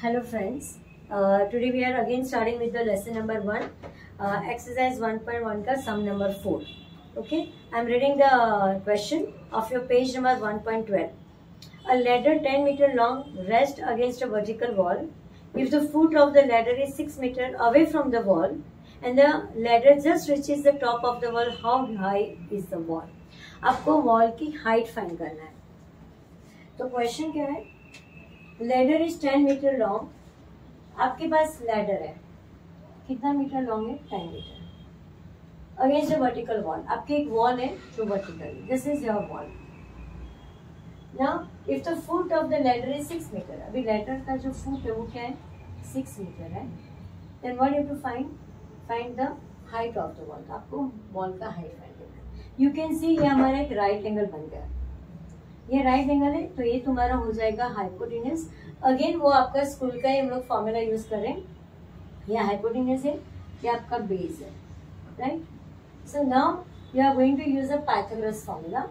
Hello friends, today we are again starting with the lesson number 1, exercise 1.1 ka sum number 4. Okay, I am reading the question of your page number 1.12. A ladder 10 meter long rests against a vertical wall. If the foot of the ladder is 6 meter away from the wall and the ladder just reaches the top of the wall, how high is the wall? आपको wall की height find करना है. तो question क्या है? Ladder is 10 metre long. आपके पास ladder है, कितना मीटर लॉन्ग है? 10 metre against a vertical wall. आपके एक वॉल है जो vertical, this is your wall. Now if the foot of the ladder is 6 metre, अभी लैडर का जो फुट है वो क्या है? 6 मीटर है. Then what you to find the height of the wall. आपको वॉल का हाइट फाइंड करना है. यू कैन सी ये हमारा एक राइट एंगल बन गया. ये राइट एंगल है तो ये तुम्हारा हो जाएगा हाइपोटेन्यूज. अगेन वो आपका स्कूल का ही हम लोग फॉर्मूला यूज करें. ये हाइपोटेन्यूज है, ये आपका बेस है, right. So now we are going to use a Pythagoras formula.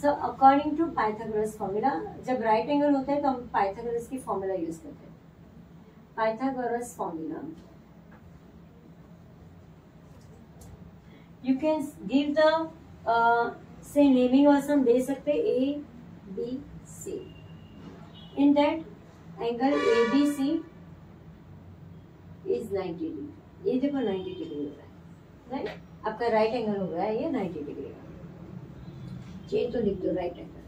So according to Pythagoras formula, जब राइट एंगल होता है तो हम पाइथागोरस की फॉर्मूला यूज करते हैं. Pythagoras formula, you can give the same naming also हम दे सकते हैं A B C. In that angle A B C is 90 degree. ये देखो 90 डिग्री हो रहा है, राइट. आपका राइट एंगल हो रहा है ये 90 डिग्री का. ये तो लिख दो right angle,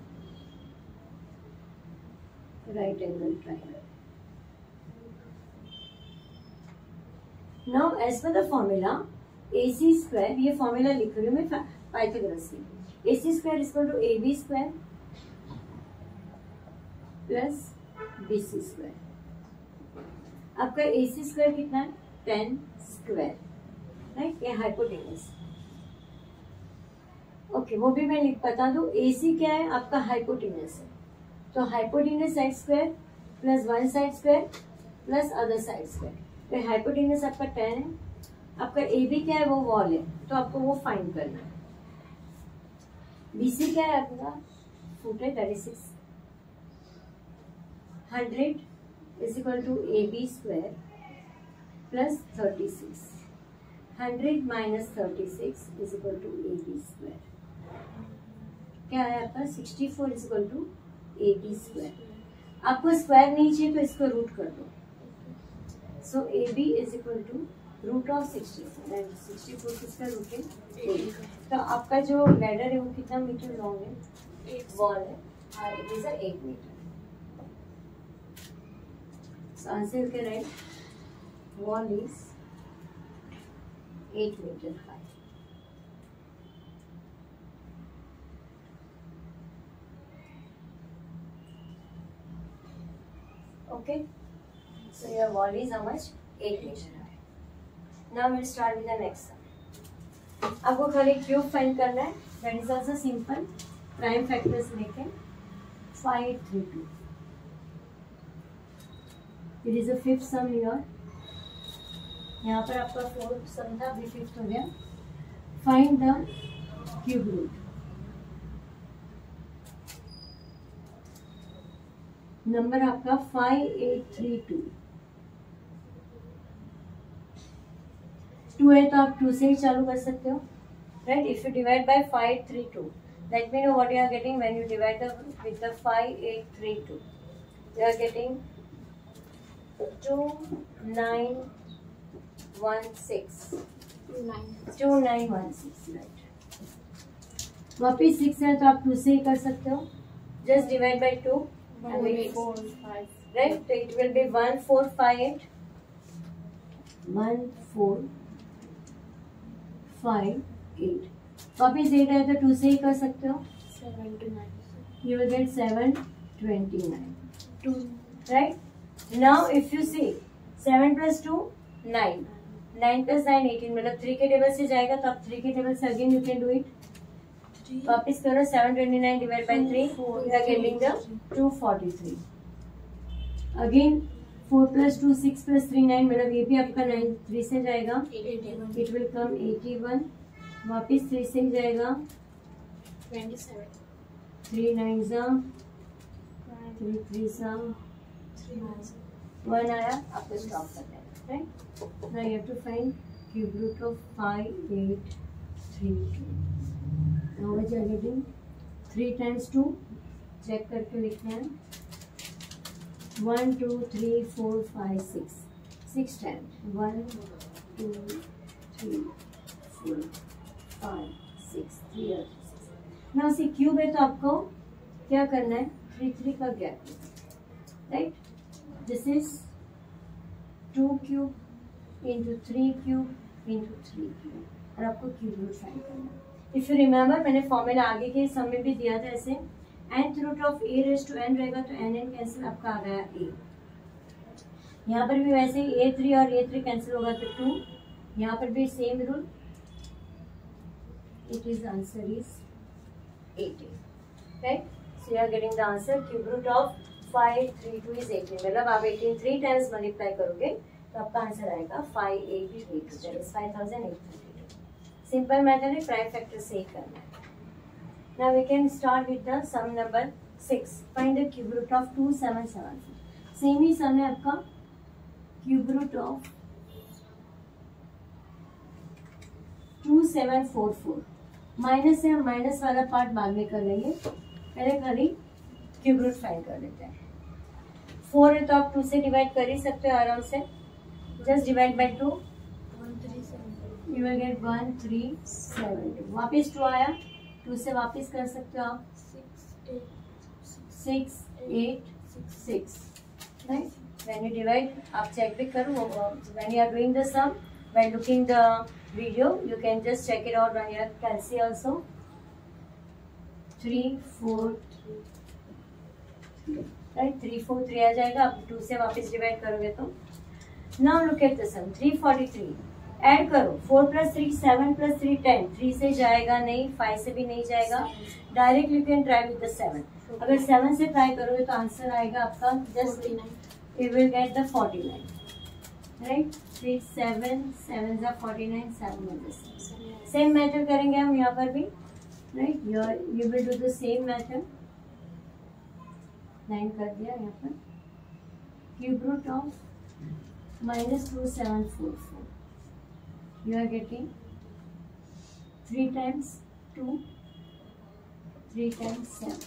right angle triangle. Now as per the formula AC square, ये फॉर्मूला लिख रही हूँ मैं पाइथागोरस की. AC square is equal to AB square plus BC square. आपका AC स्क्वायर कितना है? 10 स्क्वायर, राइट. ये हाइपोटेन्यूज. ओके, वो भी मैं बता दूं. AC क्या है? आपका हाइपोटेन्यूज है. तो hypotenuse side square plus 1 side square plus other side square. तो हाइपोटेन्यूज आपका 10 है. आपका AB क्या है? वो वॉल है, तो आपको वो फाइंड करना है. BC क्या है? आपका फुट है, 36. 100 is equal to AB square plus 36. 100 minus 36 is equal to AB square. क्या है आपका? 64 is equal to AB square. आपको स्क्वायर नहीं चाहिए तो इसको रूट कर दो. So AB is equal to root of 64. 64 किसका रूट है? 8. तो आपका जो लैडर है वो कितना मीटर लॉन्ग है? वॉल है, it is 8 metre. So answer you can write wall is 8 meter high. Okay, so your wall is how much? 8 meter high. Now we'll start with the next sum. आपको खाली cube find करना है. That is also simple. Prime factors लेके 532. It is a fifth sum here. यहाँ पर आपका fourth सम था, अभी फिफ्थ हो गया. Find the cube root. Number आपका 5832. 2 है तो आप 2 से ही चालू कर सकते हो, right. If you divide by 532, let me know what you are getting when you divide with the 5832. You are getting 2916. 2916, right. वापिस 6 है तो आप 2 से ही कर सकते हो. Just divide by 2, right. तो इट विल बी 1458. 1458. वापिस 8 है तो 2 से ही कर सकते हो. 729. You will get 729, right. Now if you see 7 plus 2 9, 9 plus 9 18, मतलब 3 के टेबल से जाएगा तो आप 3 के टेबल से again you can do it. वापिस करो. 729 divide by 3, you are getting the 243. Again 4 plus 2 6 plus 3 9, मतलब ये भी आपका 9 3 से जाएगा. It will come 81. वापिस 3 से ही जाएगा. 27. 3 9 3 3 3 1 आया, आपको स्टॉप करना है, right. Now you have to find cube root of 5, 8, 3, 2। Now what you are getting 3 times 2, check करके लिखना है 1, 2, 3, 4, 5, 6, 6 times 1, 2, 3, 4, 5, 6, 3 और 6। नाउ सी क्यूब है तो आपको क्या करना है 3, 3 का gap, right. This is 2 cube into 3 cube into 3 cube और आपको क्यूब रूट फाइंड करना है। इफ यू रिमेम्बर मैंने फॉर्मूला आगे के सम में भी दिया था ऐसे, nth root of a raise to n रहेगा तो n कैंसिल आपका आ गया a। यहाँ पर भी वैसे ही a3 और a3 कैंसिल होगा तो 2, यहाँ पर भी same rule. It is answer is 18, right. So you are getting the answer cube root of 5, 3, 2 is 18। मतलब आप 18 3 टाइम्स मल्टीप्लाई करोगे तो आपका आंसर आएगा 5832, दैट इज 5832। सिंपल मेथड है, प्राइम फैक्टर से ही करना है। Now we can start with the sum number 6. Find the cube root of 2774. Same he sum है आपका, cube root of 2744। माइनस से हम माइनस वाला पार्ट बाद में कर लेंगे, पहले खाली क्यूब रूट फाइंड कर लेते हैं। 4 है तो आप 2 से डिवाइड कर ही सकते हो आराम से, just divide by 2, you will gate 1372। वापिस 2 आया, 2 से वापस कर सकते हो आप 6, 8, 6, राइट। व्हेन यू डिवाइड आप चेक भी करो, when you are doing the sum by looking the video you can just check it out on your calci also। 3, 4, right, 3, 4, 3 आ जाएगा। आप 2 से वापस डिवाइड करोगे तो now look at the sum 343। Add करो 4 + 3 7 + 3 10। 3 से जाएगा नहीं, 5 से भी नहीं जाएगा, direct you can try with the 7। अगर 7 से ट्राई करोगे तो आंसर आएगा आपका just you will get the 49, right. 3 7 7 49, 7 same method करेंगे हम यहाँ पर भी, right. You will do the same method. 9 कर दिया यहाँ पर, cube root of -2744। You are getting 3 times 2, 3 times 7।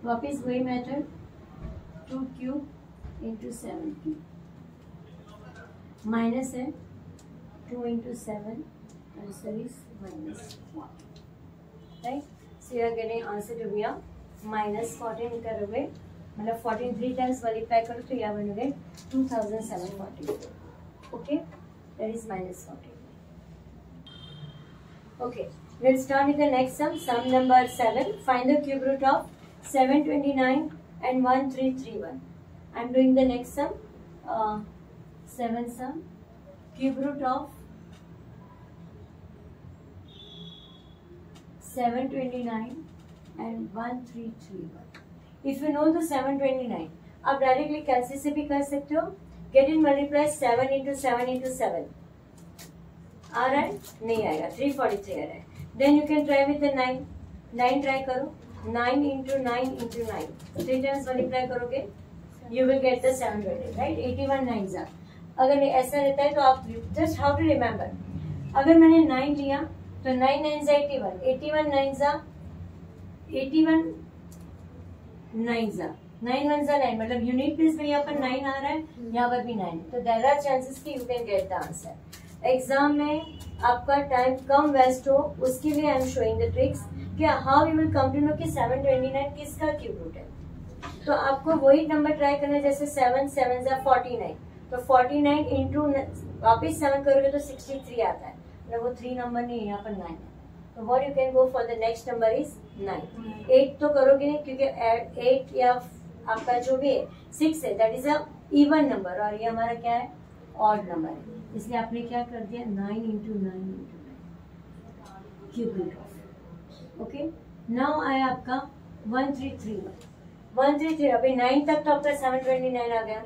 वापिस वही method, 2 cube into 7 cube, minus है 2 into 7, answer is -1, right. So you are getting answer to be a -14 करोगे, मतलब 14 3 times multiply करो तो यहाँ बनोगे 2744, okay, that is -14। Okay, let's start with the next sum, sum number 7। Find the cube root of 729 and 1331। I am doing the next sum, 7 sum, cube root of 729 and 1331। If you know the 729 आप directly calci से भी कर सकते हो। Get in multiply 7 into 7 into 7 आ रहा है, नहीं आएगा, 343 आ रहा है। Then you can try with the 9। 9 try करो, 9 इंटू 9 इंटू 9, 3 टाइम्स मल्टीप्लाई करोगे you will get the 720, right. 81 9 जा। अगर ऐसा रहता है तो आप जस्ट हाउ टू रिमेम्बर, अगर मैंने 9 लिया तो 9 9 जा 81, 81 9 जा 81 9 जा 9 1 जा 9, मतलब यूनिट प्लेस में यहाँ पर 9 आ रहा है, यहाँ पर भी 9, तो देयर आर चांसेस कि you can get the answer. Exam में आपका टाइम कम वेस्ट हो, उसके लिए I am showing the tricks कि how you will come to know कि 729 किसका क्यूब रूट है। तो आपको वही नंबर ट्राई करना है, जैसे 7 7 जा 49, तो 49 इंटू वापिस 7 करोगे तो 63 आता है, मतलब वो 3 नंबर नहीं है, यहाँ पर 9 है। तो what you can go for the next number is 9। 8 तो करोगे नहीं क्योंकि 8 या आपका जो भी है 6 है, that is a even number और ये हमारा क्या है, ऑड नंबर है, इसलिए आपने क्या कर दिया 9 into 9 into 9 cube root of. Okay, now आया आपका 1331। 133, अभी 9 तक तो आपका 729 आ गया,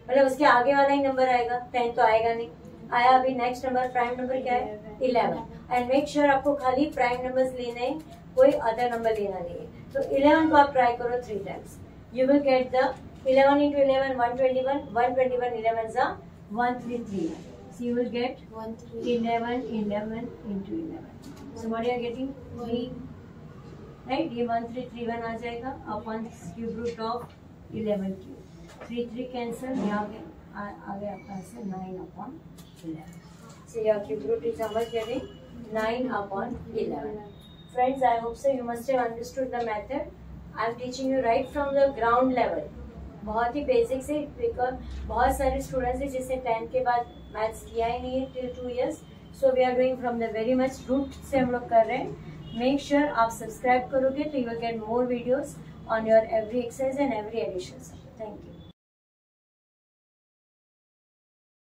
मतलब उसके आगे वाला ही नंबर आएगा, 10 तो आएगा नहीं। आया अभी नेक्स्ट नंबर, प्राइम नंबर क्या है 11, एंड मेक श्योर आपको खाली प्राइम नंबर्स लेने हैं, कोई अदर नंबर लेना नहीं है। तो 11 को आप ट्राई करो 3 times, you will get the 11 into 11, 121, 121, 11 is a 1331. So you will get 11, 11 into 11. So what you are getting? 3. Right? ये 1331 आ जाएगा upon cube root of 11 cube. 3 3 cancel. यहाँ पे आ गया आपका answer 9 upon 11. So your cube root is how much getting? 9 upon 11. Friends, I hope so you must have understood the method. I am teaching you right from the ground level. बहुत ही basic से, because बहुत सारे students हैं जिसने 10th के बाद maths किया ही नहीं है till 2 years. So we are doing from the very much root से हम लोग कर रहे हैं. मेक श्योर आप सब्सक्राइब करोगे तो you will get more videos on your every exercise and every edition. Thank you.